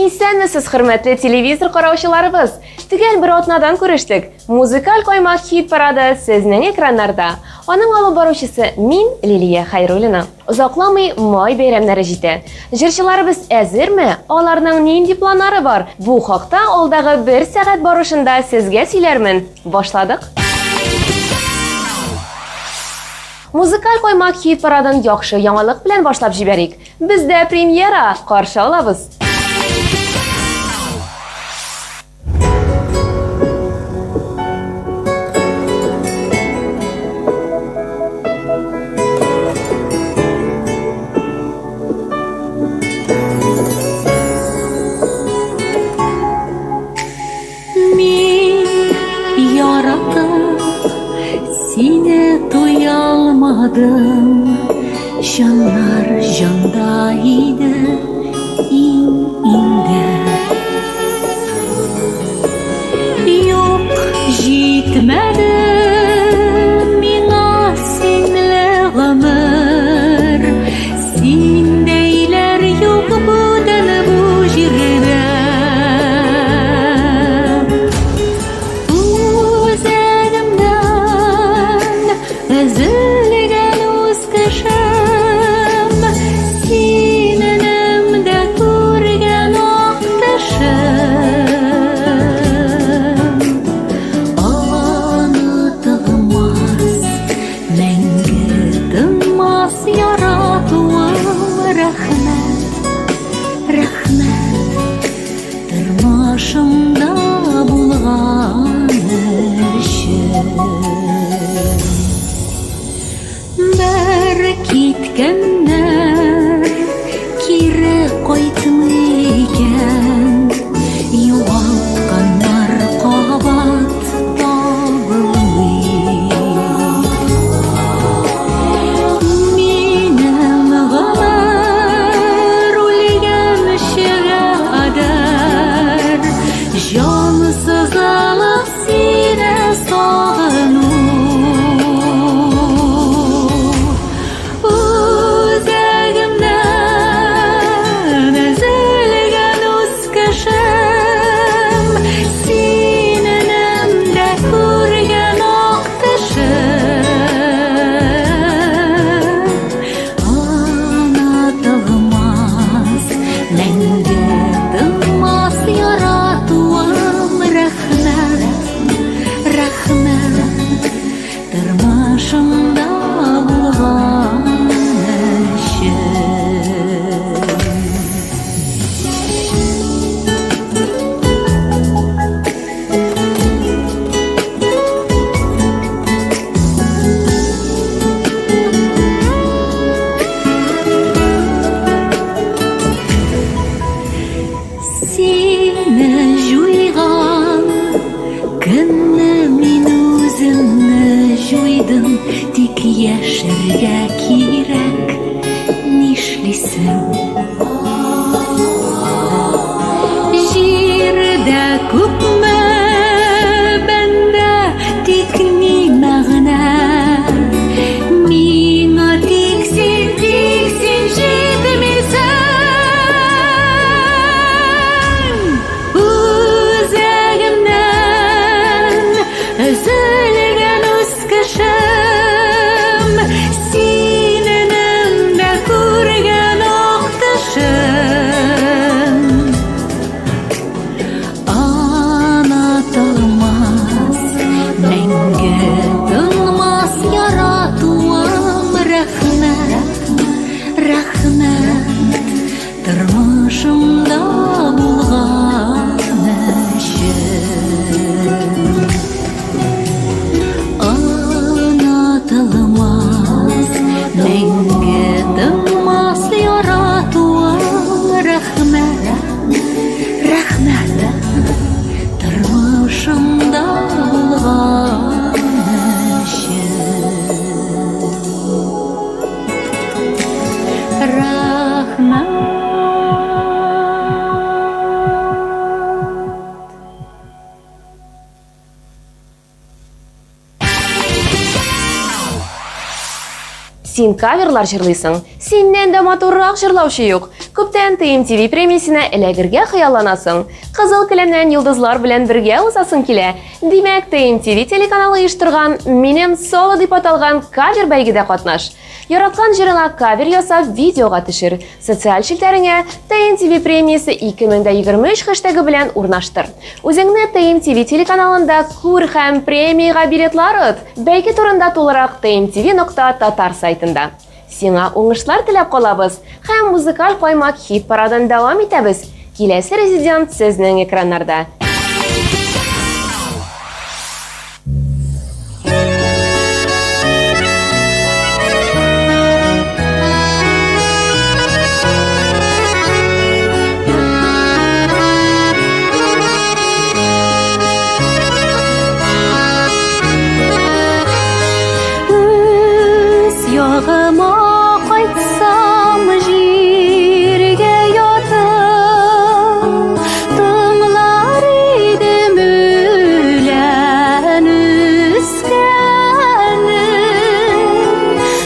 Исәнмесез, хөрмәтле телевизор караучыларыбыз. Төгәл бер атнадан күрештек. Музыкаль каймак хит парады сезнең экраннарда. Аның алып баручысы мин, Лилия Хайруллина. Озакламый май бәйрәмнәре җитә. Җырчыларыбыз әзерме? Аларның нинди планнары бар? Бу хакта алдагы 1 сәгать барышында сезгә сөйләрмен. Башладык. Музыкаль каймак хит парадын яхшы яңалык белән башлап җибәрик. Бездә премьера, каршы алабыз. Жаннар жанда иде, инде. Юк, җитмәде миңа синле гомер. Синдәйләр юк бүген бу җирдә. Үзәгемнән өзелгән үз кешем, синең дә күргән ак тешем. Онытылмас, мәңге тынмас яратуым. Рәхмәт, рәхмәт, тормышымда булган өчен. Бер киткәннәр кире кайтмый икән, югалтканнар кабат табылмый. Минем гомер үлгәнчегә кадәр җансыз алып сине сагыну. Тик яшәргә кирәк, нишлисең? Җирдә күпме бәндә, тик ни мәгънә? Миңа тик син җитмисең. Үзәгемнән өзелгән үз кешем, синең дә күргән ак тешем. Онытылмас, мәңге тынмас яратуым. Рәхмәт, рәхмәт, тормышымда булган өчен. Син каверлар җырлыйсың, синнән дә матуррак җырлаучы юк. Күптән TMTV премиясенә эләгергә хыялланасың. Кызыл келәмнән йолдызлар белән бергә узасың килә. Димәк, TMTV телеканалы оештырган «Минем соло» дип аталган кавер бәйгедә катнаш. Яраткан җырыңа кавер ясап видеога төшер. Социаль челтәреңә TMTV премиясе 2023 хэштегы белән урнаштыр. Үзеңне TMTV телеканалында күр һәм премияга билетлар от. Бәйге турында тулырак tmtv.tatar сайтында. Сиңа уңышлар теләп калабыз һәм музыкаль каймак хит парадын дәвам итәбез. Киләсе резидент сезнең экраннарда. Ягыма кайтсам җиргә ятып, тыңлар идем үлән үскәне,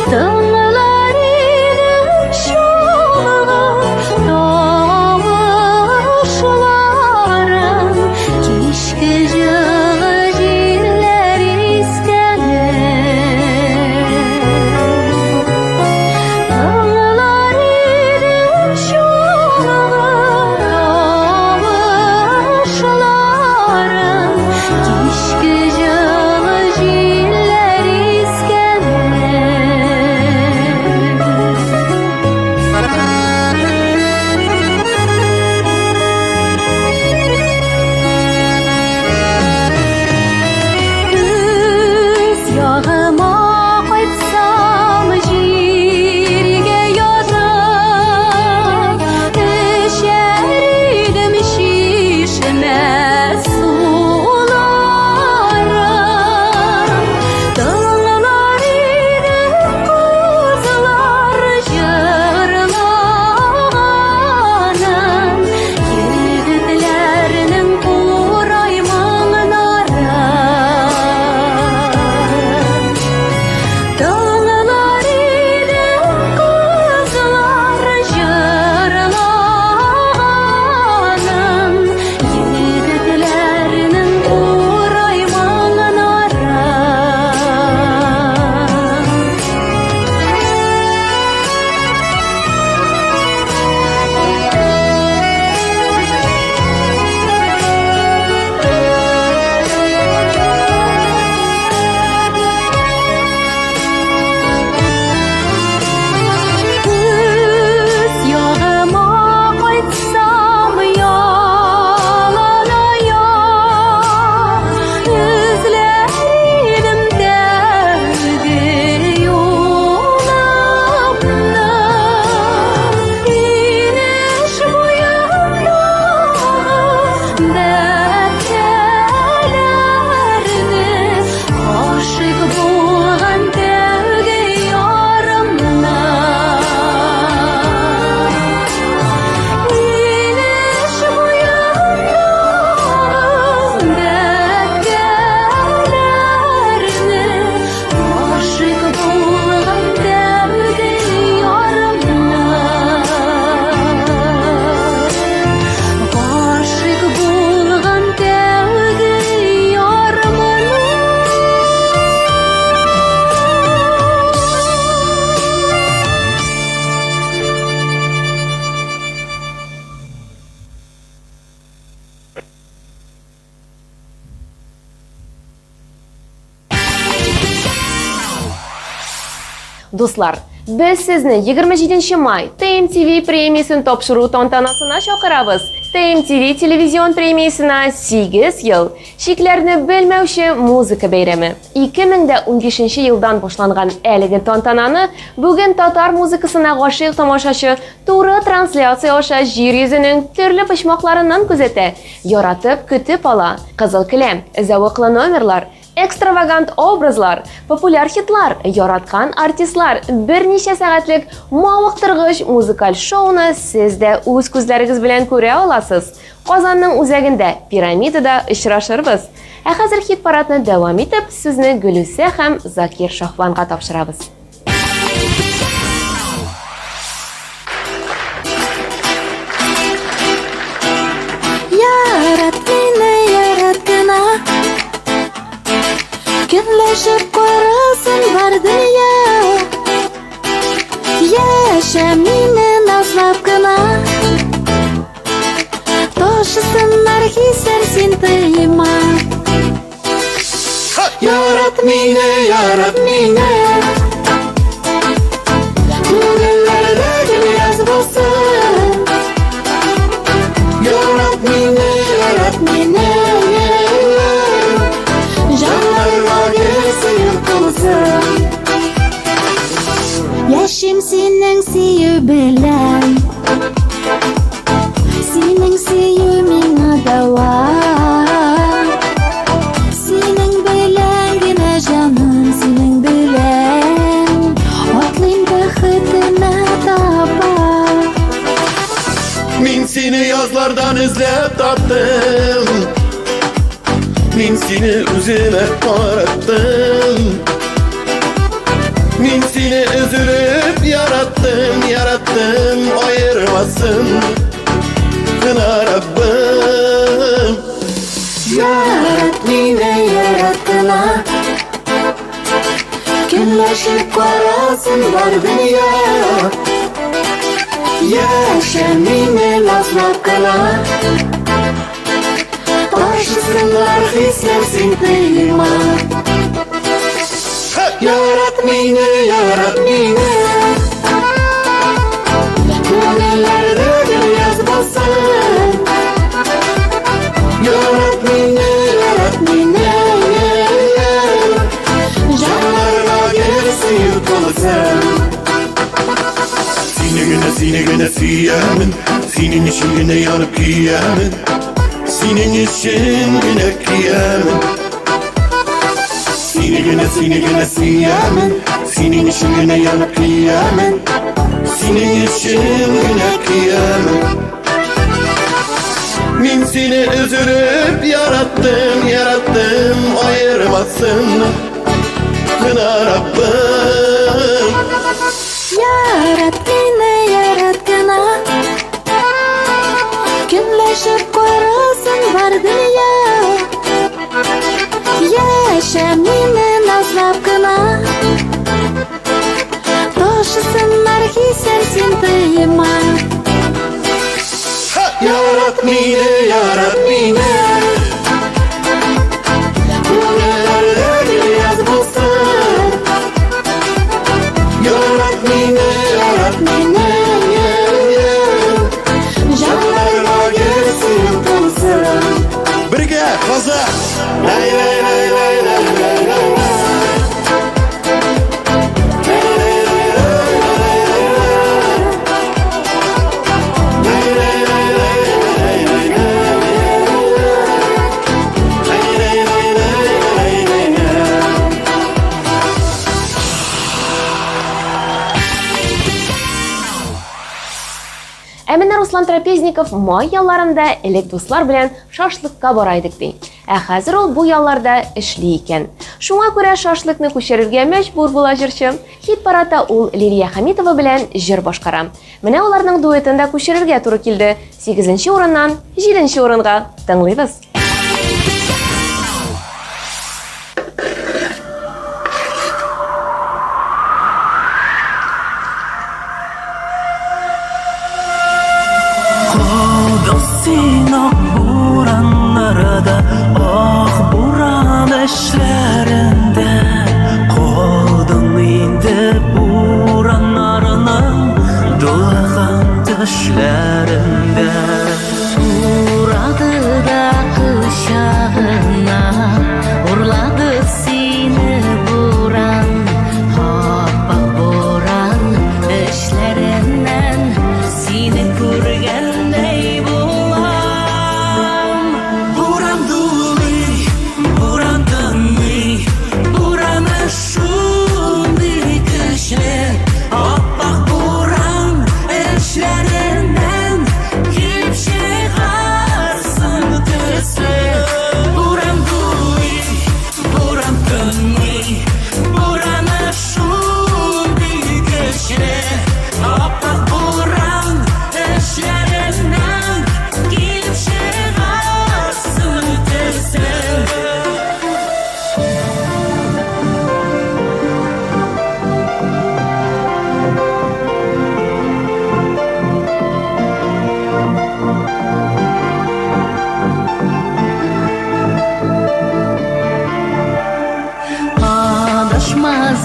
тыңлар идем тавышларын, кичке җылы җилләр искәне. Дуслар, без сезне 27 май TMTV премиясын тапшыру тантанасына чакырабыз. TMTV телевизион премиясына 8 ел. Шикләрне белмәүче музыка бәйрәме. 2015 елдан башланган әлеге тантананы бүген татар музыкасына гашыйк тамашачы туры трансляция аша җир йөзенең төрле почмакларыннан күзәтә, яратып көтеп ала. Кызыл келәм, зәвыклы номерлар, экстравагант образлар, популяр хитлар, яраткан артистлар, берничә сәгатьлек мавыктыргыч музыкаль шоуны сез дә үз күзләрегез белән күрә аласыз. Казанның үзәгендә, Пирамидада очрашырбыз. Ә хәзер хит-парадны дәвам итеп, сезне Гөлүсә һәм Закир Шахванга тапшырабыз. Künleşip koyarasın var dünya. Yaşa meni nazlap kına. Taşısınlar hisler sen tıyma. Yarat meni, yarat meni. Ko'ngillerde gül yaz bo'lsin. Yarat meni, yarat meni. Jonlarga sevib qolsin. Yaşım senin seyu bilen. Senin sevimine dava. Senin bilen gene canım, senin bilen atlayım baxtına tapa. Men seni yazlardan izlep taptım. Men seni özüme qarattım. Men seni üzülüp yarattım, yarattım. Ayırmasın kına Rabbim. Yarat meni yarattına. Günleşip karasın var dünya. Yaşa meni nazlap kına. Taşısınlar hisler sen tıyma. Yarat meni, yarat meni. Ko'ngillerde gül yaz bo'lsin. Yarat meni, yarat Meni Canlarga sevib qolsin. Senigina suyaman. Sening ishingina yonib kiyaman. Sening ishingina kiyaman. Senigina suyaman. Sening ishingina yonib kiyaman. Sening ishingina kiyaman. Men seni üzülüp yarattım, yarattım. Ayırmasın kına Rabbim. yarat meni yaratkana. Günleşip koyarasın var dünya. Yaşa meni nazlap kına. Taşısınlar hisler sen tıyma. Yarat meni, yarat meni. Ko'ngillerde gül yaz bo'lsin. Yarat meni, yarat meni. Jonlarga sevib qolsin. Birga qo'zg'a. Lay lay lay lay lay lay lay. Әмінне Руслан Трапезников май ялларында элек дуслар белән шашлыкка барайдык ди. Ә хәзер ул бу ялларда эшли икән. Шуңа күрә шашлыкны күчерергә мәҗбүр була җырчы. Хит-парадта ул Лилия Хамитова белән җыр башкара. Менә аларның дуэтын да күчерергә туры килде. 8нче урыннан 7нче урынга тыңлыйбыз. Sinoq buranlarda, ah buran işlerinde qoldun indi buranlarının dulğan düşlerinde. Uradı da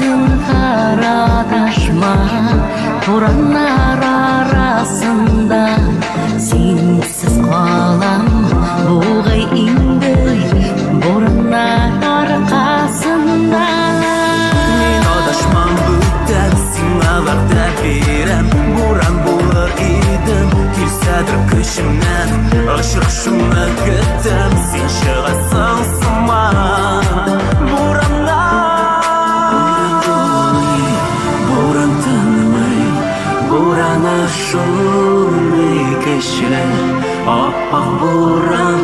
zinhar adashma Buranlar arasında Sensiz qalam Buğay indi Buranlar arkasında Men adashmam bütän Sina vaqtda berem Buran bo'lar edim Kelsadir ko'shimdan Ashirishimni kutam Sen shig'asan sima Buran tinmay Buran ashulmay kishlar Oppoq buran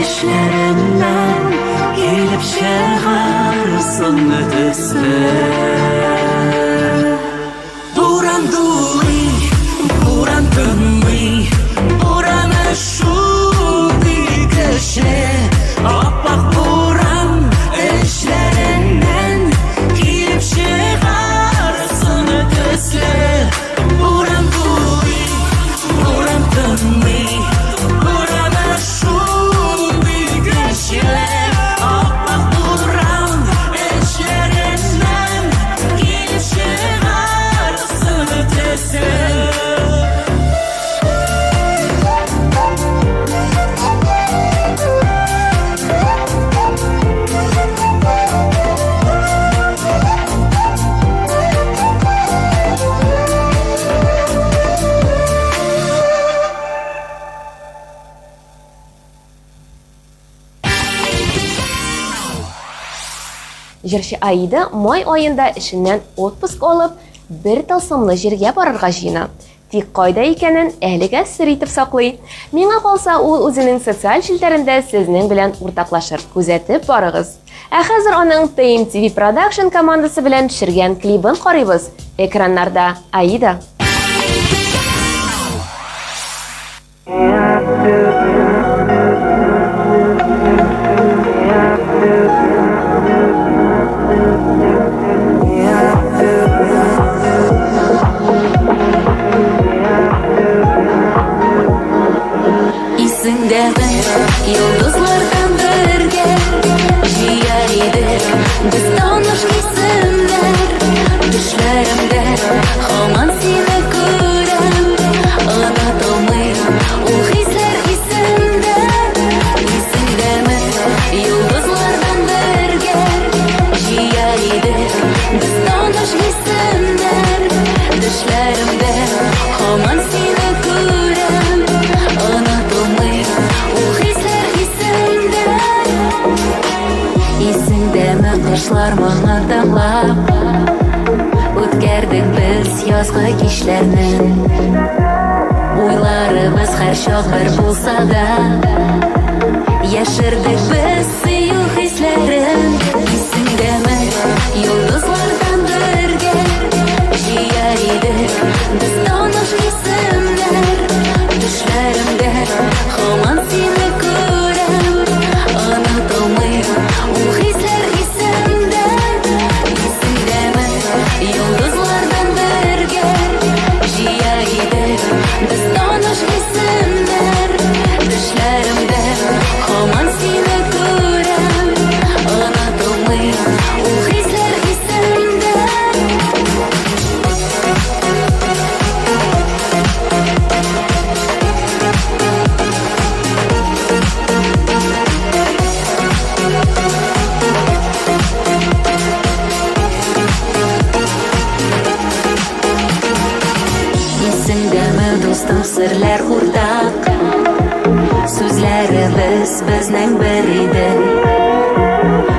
ishlarimdan Kelib shag'arsin o'tizlar Buran duli, buran tinmay Buran ashulmay kishlar Oppoq buran ishlarimdan Kelib shag'arsin o'tizlar Buran duli, buran tinmay Buran ashulmay kishlar Oppoq buran ishlarimdan Kelib shag'arsin o'tizlar Җырчы Аида май айында эшеннән отпуск алып, бер тылсымлы җиргә барырга җыена. Тик кайда икәнен әлегә сер итеп саклый. Миңа калса, ул үзенең социаль челтәрендә сезнең белән уртаклашыр. Күзәтеп барыгыз. Ә хәзер аның TMTV Production командасы белән төшергән клибын карыйбыз. Экраннарда Аида. Исеңдәме, йолдызлардан бергә җыяр идек без таныш исемнәр. Төшләремдә һаман сине күрәм, онытылмыйм ул хисләр исемдә. Исеңдәме, йолдызлардан бергә җыяр идек без таныш исемнәр. Төшләремдә һаман сине күрәм, онытылмыйм ул хисләр исемдә. Исеңдәме кышлар моңа тыңлап Үткәрдек без язгы кичләрне. Уйларыбыз һәр чак бер булса да Яшердек без сөю хисләрен. Исеңдәме, йолдызлардан бергә җыяр идек без таныш исемнәр. Төшләремдә һаман сине күрәм, онытылмыйм ул хисләр исемдә. Исеңдәме, йолдызлардан бергә җыяр идек без таныш исемнәр. Төшләремдә һаман сине күрәм, онытылмыйм ул хисләр исемдә. Исеңдәме, дустым, серләр уртак Сүзләребез безнең бер иде.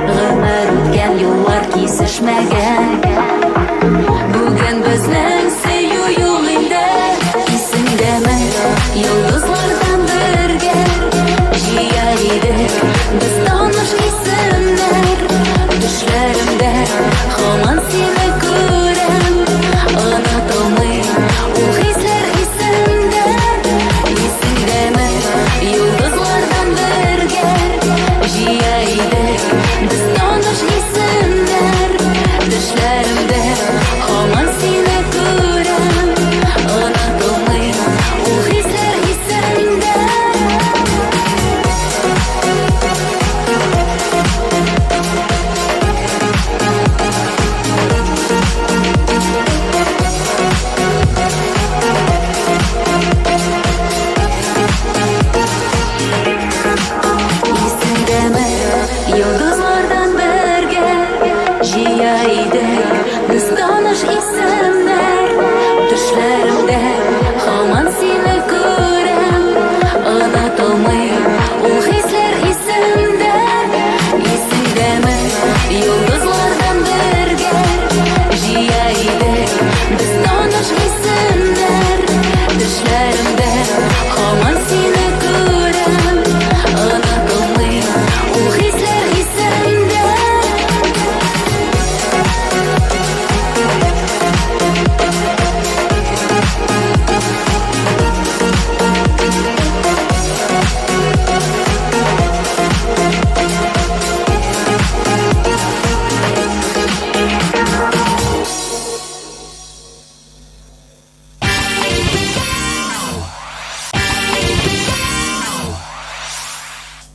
Гомер үткән, юллар кисешмәгән. Бүген безнең сөю юк инде. Исеңдәме, йолдызлардан бергә җыяр идек без таныш исемнәр. Төшләремдә һаман сине күрәм, онытылмыйм ул хисләр исемдә.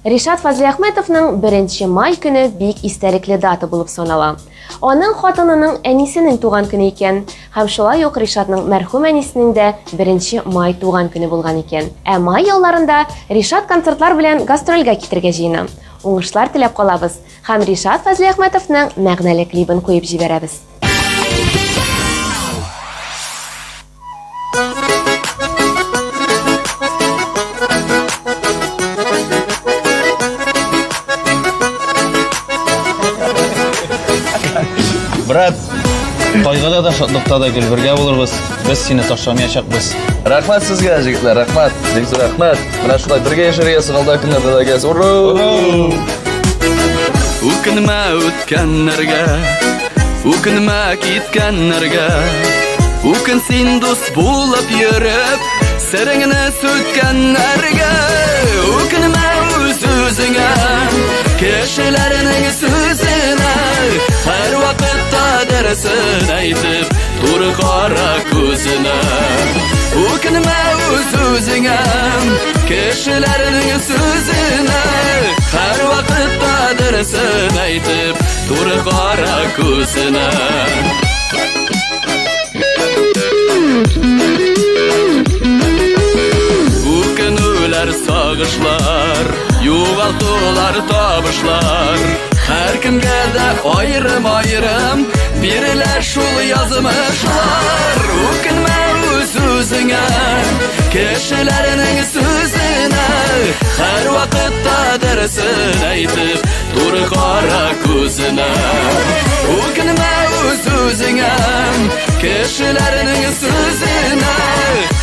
Ришат Фазлиахметовның 1 май көне бик истәлекле дата булып санала. Аның хатынының әнисенең туган көне икән, һәм шулай ук Ришатның мәрхүм әнисенең дә 1 май туган көне булган икән. Ә май елларында Ришат концертлар белән гастрольгә китергә җыена. Уңышлар теләп калабыз һәм Ришат Фазлиахметовның мәгънәле клибын куеп җибәрәбез. Брат, тойгыда да шатлыкта да гөлбергә булырбыз. Без сине ташламаячакбыз. Рахмат сезгә, җегетләр, рахмат. Бик зур рахмат. Менә шулай бергә яшәргә сыгылда көннәрдә дә гәз. Ура! Үкенмә үткәннәргә, үкенмә киткәннәргә. Үкен син дус булып йөреп, сереңне сүткәннәргә. Үкенмә үз-үзеңә, кешеләрнең сүзенә. Һәр вакытта дәресен әйтеп, туры кара күзенә. Үкенмә үз-үзеңә, кешеләрнең сүзенә. Һәр вакытта дәресен әйтеп, туры кара күзенә. Үкенүләр, сагышлар, югалтулар, табышлар. Һәр кемгә дә аерым-аерым бирелә шул язмышлар. Үкенмә үз-үзеңә, кешеләрнең сүзенә. Һәр вакытта дәресен әйтеп, туры кара күзенә. Үкенмә үз-үзеңә, кешеләрнең сүзенә.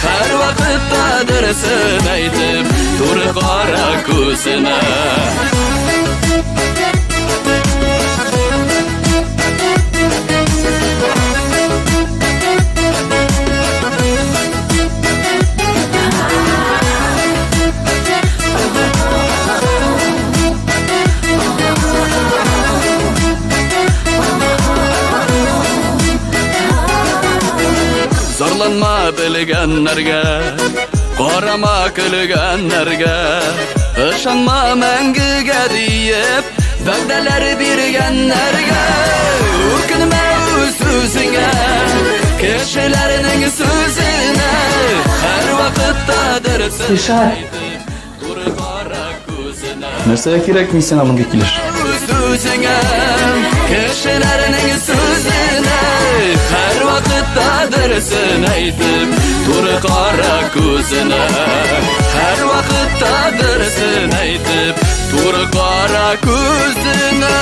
Һәр вакытта дәресен әйтеп, туры кара күзенә. Зарланма белгәннәргә, карама көлгәннәргә. Ышанма мәңгегә диеп, вәгъдәләр биргәннәргә. Үкенмә үз-үзеңә, кешеләрнең сүзенә. Һәр вакытта дәресен әйтеп, туры кара күзенә. Нәрсәгә кирәк мин сиңа мондый килеш? Үз-үзеңә, кешеләрнең сүзенә. Һәр вакытта дәресен әйтеп, туры кара күзенә. Һәр вакытта дәресен әйтеп, туры кара күзенә.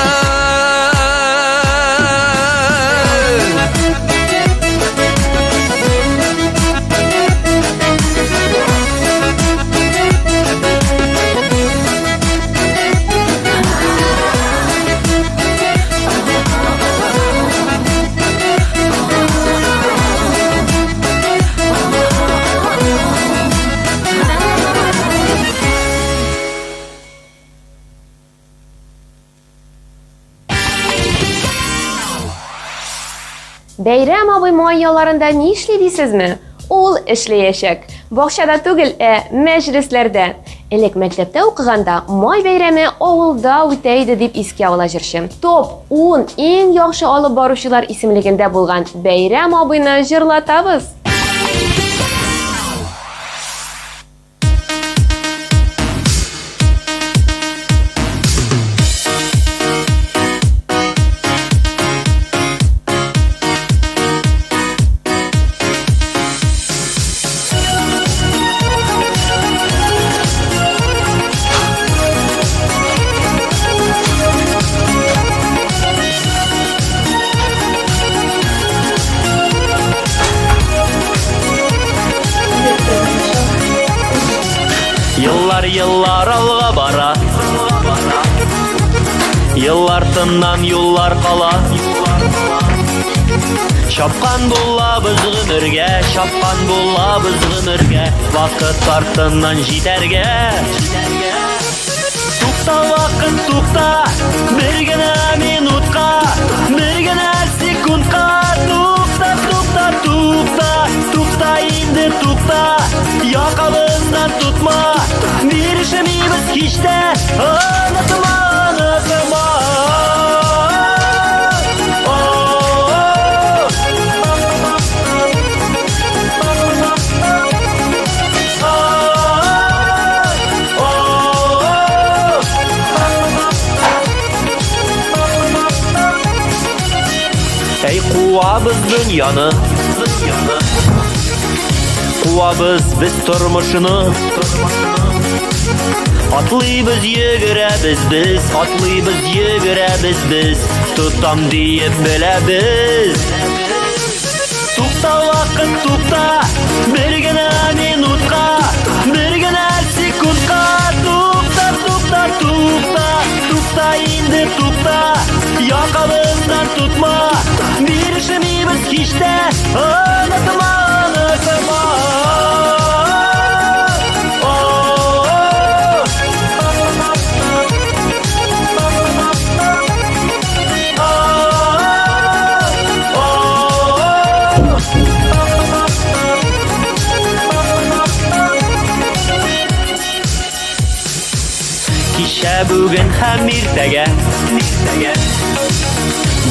Бәйрәм абый май елларында ни эшли дисезме? Ул эшләячәк. Бакчада түгел, мәҗлесләрдә. Элек мәктәптә укыганда май бәйрәме авылда үтә иде дип искә ала җырчы. Топ 10 иң яхшы алып баручылар исемлегендә булган Бәйрәм абыйны җырлатабыз. Yıllar alga bara, yıllar tыннан юллар кала. Чапкан булабыз гомергә, чапкан булабыз гомергә. Вакыт артыннан җитәргә. Тукта вакыт тукта, бер генә минутка, бер генә секундка. Тукта, тукта, тукта, тукта инде тукта. Якабызда Yaqabımdan tutma Birişimimiz hiç de Unutma, unutma Ey quvabız dünyani Quvabız biz turmushini Atlaybiz yuguramiz biz Atlaybiz yuguramiz biz Tutam deyib bilamiz To'xta vaqt to'xta Birgina minutqa Birgina sekundqa To'xta, to'xta, to'xta To'xta endi to'xta Yoqamizdan tutma Birishimimiz hech de Unutma, unutma Kecha bugun ham ertaga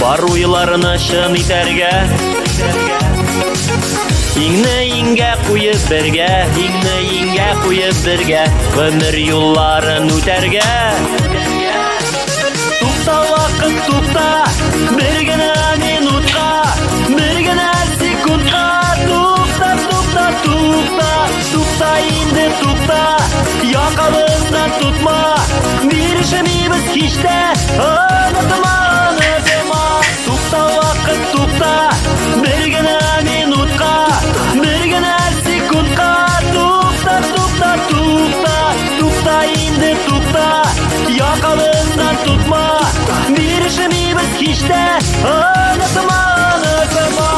Bor o'ylarini shin etarga Ingni qo'yib birga Ingni qo'yib birga Umr yo'llarin o'targa To'xta vaqt to'xta Birgina minutqa Birgina sekundqa To'xta, to'xta, to'xta To'xta endi to'xta Yoqamizdan tutma Birishimimiz hech de Unutma, unutma To'xta vaqt to'xta Birgina minutqa Birgina sekundqa To'xta, to'xta, to'xta To'xta endi to'xta Yoqamizdan tutma Birishimimiz hech de Unutma, unutma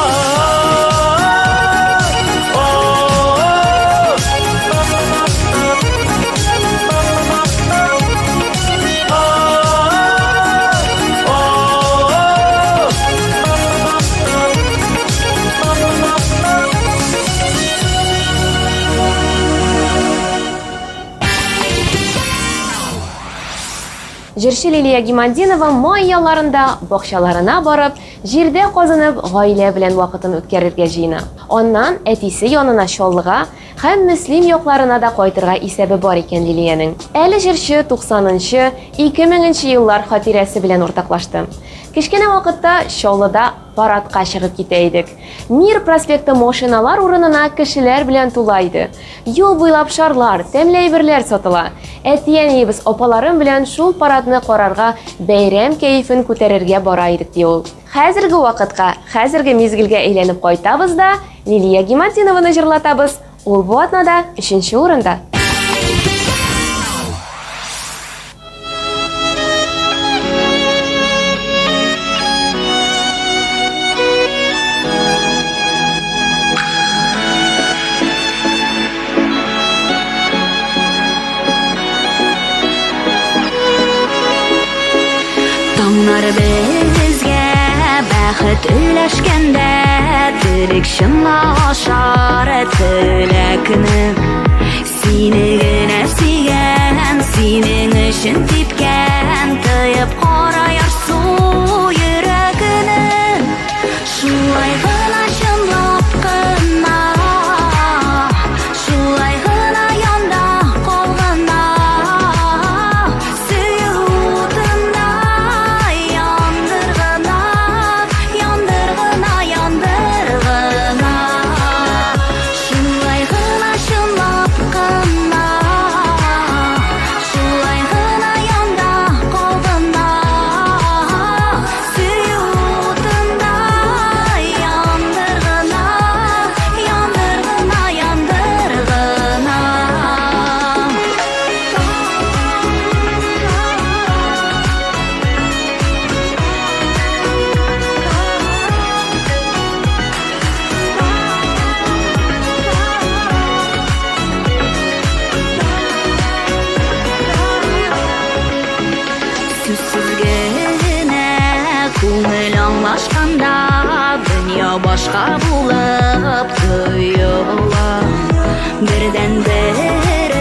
Җырчы Лилия Гимандинова май ялларында бакчаларына барып, җирдә казынып, гаилә белән вакытын үткәрергә җыена. Аннан әтисе янына Чаллыга һәм Мөслим якларына да кайтырга исәбе бар икән Лилиянең. Әле җырчы 90нчы, 2000нче еллар хатирәсе белән уртаклашты. Кечкенә вакытта Чаллыда парадка чыгып китә идек. Мир проспекты машиналар урынына кешеләр белән тула иде. Юл буйлап шарлар, тәмле әйберләр сатыла. Әтиәниебез апаларым белән шул парадны карарга, бәйрәм кәефен күтәрергә бара идек ди ул. Хәзерге вакытка, хәзерге мизгелгә әйләнеп кайтабыз да Лилия Гимандинованы җырлатабыз. Ул бу атнада 3нче урында. Таңнар безгә бәхет өләшкәндә Телек шыңа ашар теләкне Сине генә сөйгән, синең өчен типкән Тыеп кара ярсу йөрәгенә Шулай гына чынлап кына Шулай гына янда калганда Сөютында яндыргына Яндыргына, яндыргына Шулай гына чынлап кына Шулай гына янда калганда Сөютында яндыргына Яндыргына, яндыргына Сүзсез генә күңел аңлашканда Дөнья башка булып тоела Бердән бер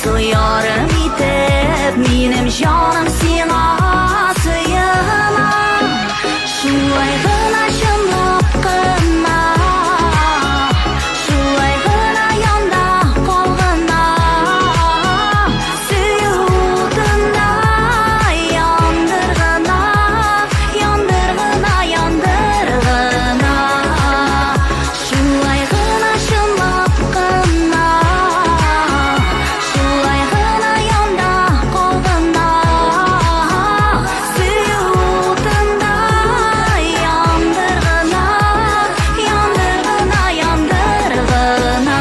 Soyarım itip Minim canım sina sıyına Şulay gına şımlap gına Şulay gına yanda kolgına Süyudunda yandırgına Yandırgına yandırgına Şulay gına şımlap gına Şulay gına yanda kolgına Süyudunda yandırgına Yandırgına yandırgına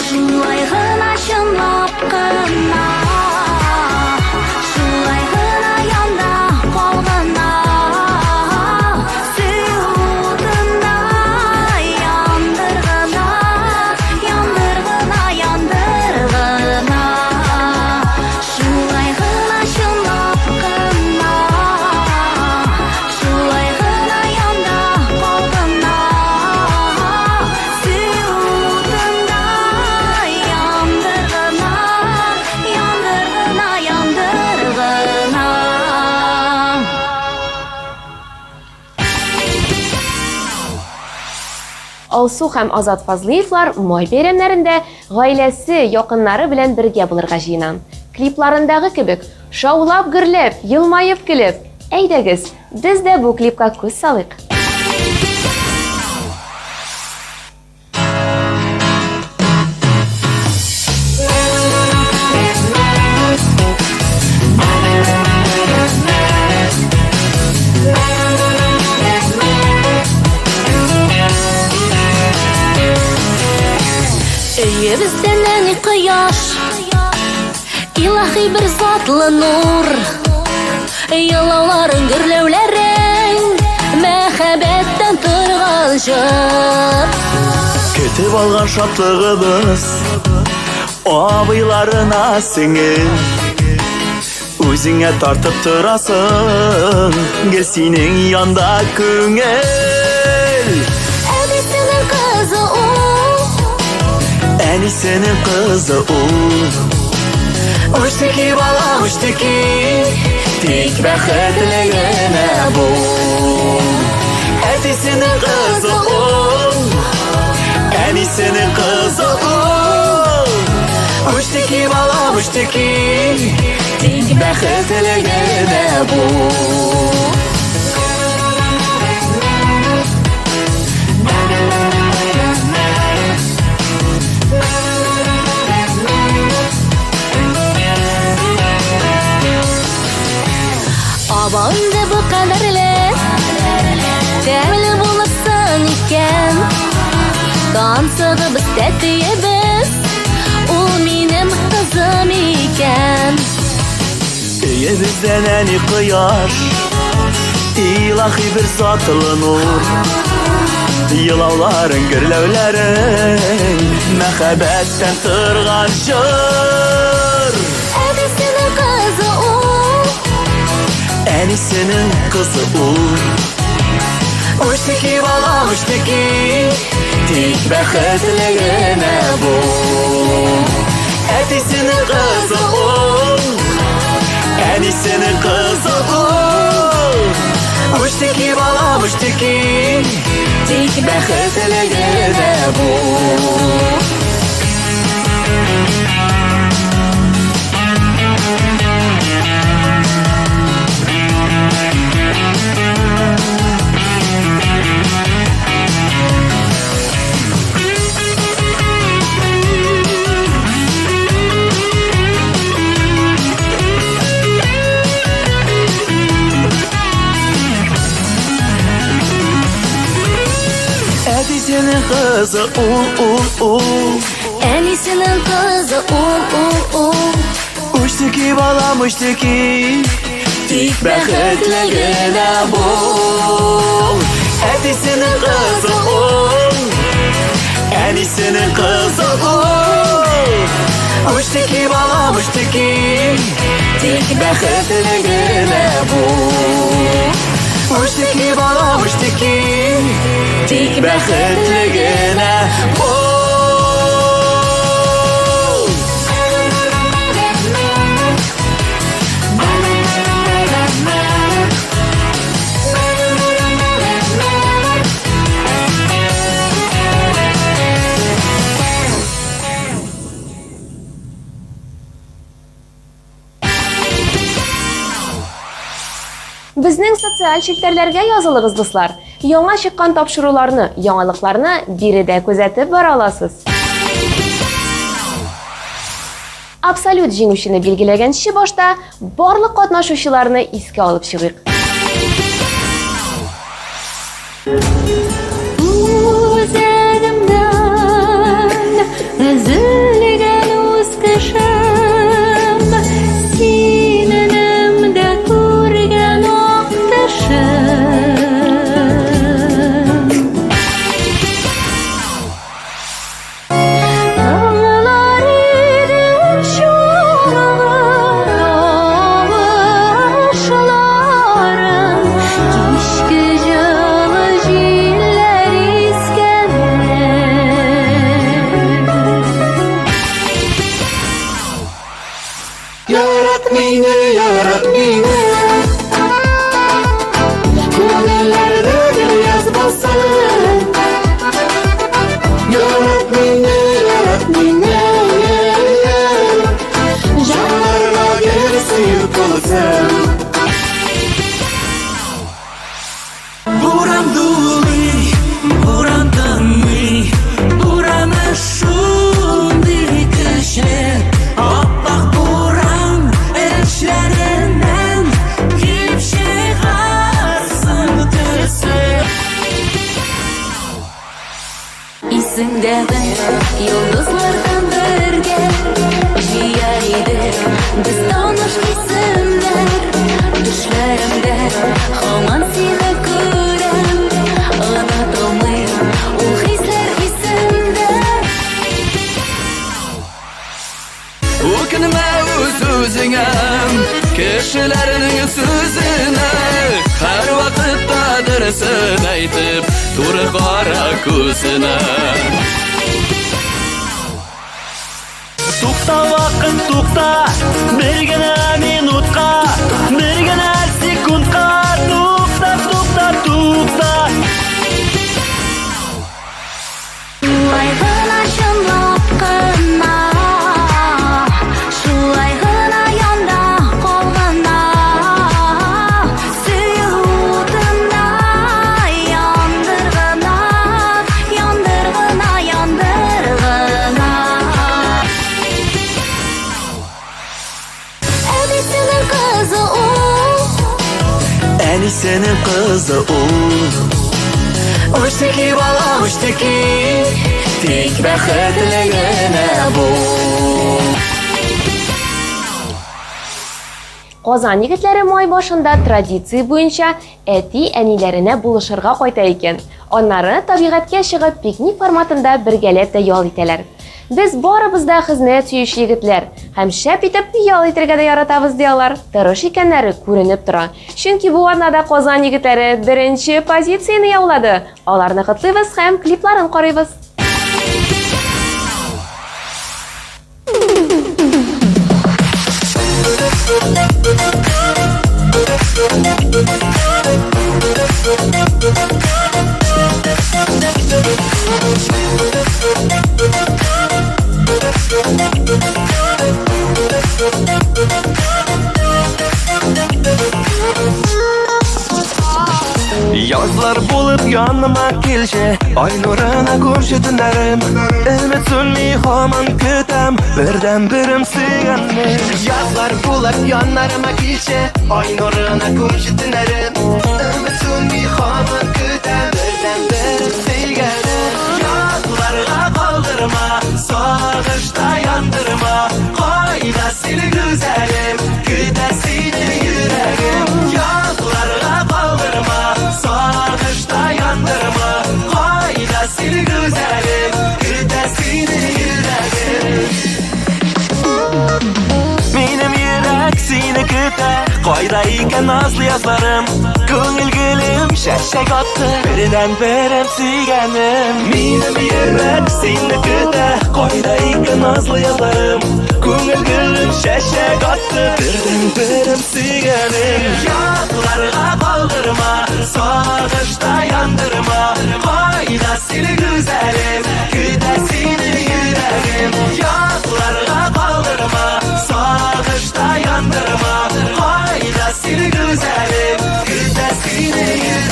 Şulay gına şımlap gına Şulay gına yanda kolgına Süyudunda yandırgına Yandırgına yandırgına Şulay gına şımlap gına Şulay gına yanda kolgına Süyudunda yandırgına Yandırgına yandırgına Алсу һәм Азат Фазлиевлар май бәйрәмнәрендә гаиләсе, якыннары белән бергә булырга җыена. Клипларындагы кебек шаулап, гөрләп, елмаеп көлеп. Әйдәгез, без дә бу клипка күз салыйк. Öye bizden eni kıyaş İlahi bir zatlı nur Yılavların gürlevlerin Mehabetten tırgal jır Ketip algan şatlığımız Abıylarına singin Өзіңе тартып тұрасың Гел сенің янда көңіл Әдесінің kızı o Әнисенің қызы ол Үштікі бала үштікі Тек бәхетлігіне бұл Әдесінің қызы ол Әнисенің қызы ол Үштікі бала үштікі Тек бәхетлігіне бұл Abamda bu kadarla Tevli bulasın iken Dansıdı biz tetiye biz O benim kızım iken Öye bizden eni kıyaş İlahi bir zatlı nur Yılavların gürlevlerin Mehabetten tırgan jır Әдесінің kızı o Әнисенің қызы ол Үштікі бала үштікі Тек бәхетлігіне бұл Әдесінің қызы ол Әнисенің қызы ол Үштікі бала үштікі Тек бәхетлігіне бұл Әнисенің қызы ол Әнисінің kızı o Үштікі балам үштікі Тек бәхетлігіне бұл Әнисенің қызы ол Әнисенің қызы Үштікі балам үштікі Тек бәхетлігіне бұл Үштікі балам үштікі Тек бәхетлігіне бұл Безнең социаль челтәрләргә язылыгыз, дуслар. Яңа чыккан тапшыруларны, яңалыкларны биредә күзәтеп бара аласыз. Абсолют җиңүчене билгеләгәнче башта барлык катнашучыларны искә алып чыгыйк. Үзәгемдән өзелгән үз кешем Синенемдә күргән ак тешем Аңлар идем чугын ашларын Кичке җылы җилләр искәнә Yarат meni Күңелләрдә гел яз бассын Yarат meni Җанларга керсин булсын Буран дули, буран тынмый, бураны шундый көчле. Аппак буран эшләреннән килеп чыгарсын төсе. Исеңдәме йолдызлардан бергә җыя иде без таныш исемнәр Төшләремдә һаман сине күрәм Онытылмый ул хисләр исемдә Үкенмә үз-үзеңә Кешеләрнең сүзенә Һәр вакытта дөресен әйтеп Туры кара күзенә Тукта вакыт тукта Бер генә минутка Бер генә секундка Тукта, тукта, тукта Шулай гына чынлап кына Шулай гына янда калганда Сөю утында яндыргына Яндыргына, яндыргына Әнисенең кызы ул Әнисенең кызы ул Үштікі балам үштікі Тек бәхетлігіне бұл Казан егетләре май башында традиция буенча әти-әниләренә булышырга кайта икән. Аннары табигатькә чыгып пикник форматында бергәләп тә ял итәләр. Без барыбыз да хезмәт сөюче егетләр һәм шәп итеп ял итәргә дә яратабыз диялар. Тырыш икәннәре күренеп тора. Чөнки бу атнада Казан егетләре беренче позицияне яулады. Аларны котлыйбыз һәм клипларын карыйбыз. Язлар булып яныма килче Ай нурына күрше төннәрем Өмет сүнми һаман көтәм Бердән берем сөйгәнне Язлар булып яннарыма килче Ай нурына күрше төннәрем Өмет сүнми һаман көтәм Бердән берем сөйгәнне Язларга калдырма Сагышта яндырма Кайда сине güzelim Көтә сине йөрәгем Язларга калдырма Sağışta yandırma Hayda seni güzelim Qayda iken nazlı yazlarım Көңіл gülüm şəşək attı Birden birem suyganim Minim yürek seni küte Qayda iken nazlı yazlarım Көңіл gülüm şəşək attı Birden birem suyganim Yadlarga kaldırma Sağışta yandırma Qayda seni güzelim Küte seni yüreğim Yadlarga kaldırma Sağışta yandırma Qayda seni güzelim Küte seni yüreğim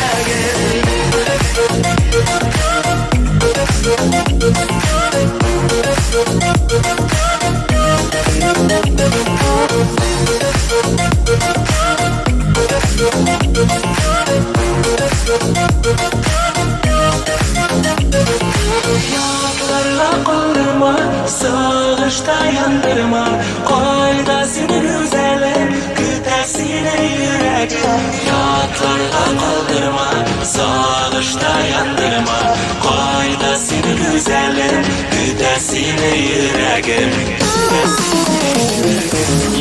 Yadlarla kaldırma Sağışta yandırma Qayda seni güzelim Küte seni yüreğim Yadlarla kaldırma Sağışta yandırma Qayda seni güzelim Küte seni yüreğim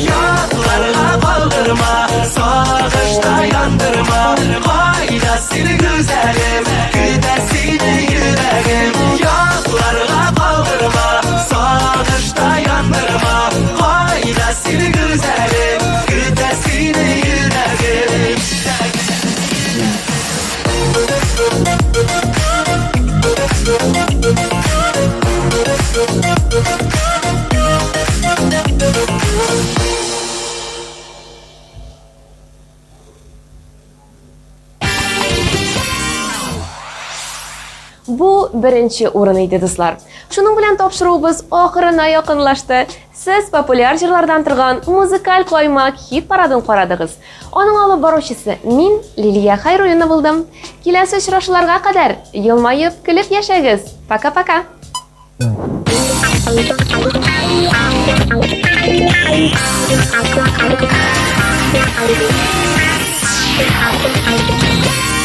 Yadlarla kaldırma Sağışta yandırma Qayda seni güzelim Küte seni yüreğim Yadlarla kaldırma Sağışta yandırma Qayda seni güzelim Küte seni yüreğim Bu birinchi o'rin edi do'stlar. Shuning bilan topshiruvimiz oxirina yaqinlashdi. Siz populyar jurlardan turgan muzikal qo'ymak hit paradini qaradingiz. Onun olib boruvchisi men Liliya Xayrulina bo'ldim. Kelasi uchrashuvlarga qadar yilmayib, kulib yashaysiz. Paka-paka. Thank you.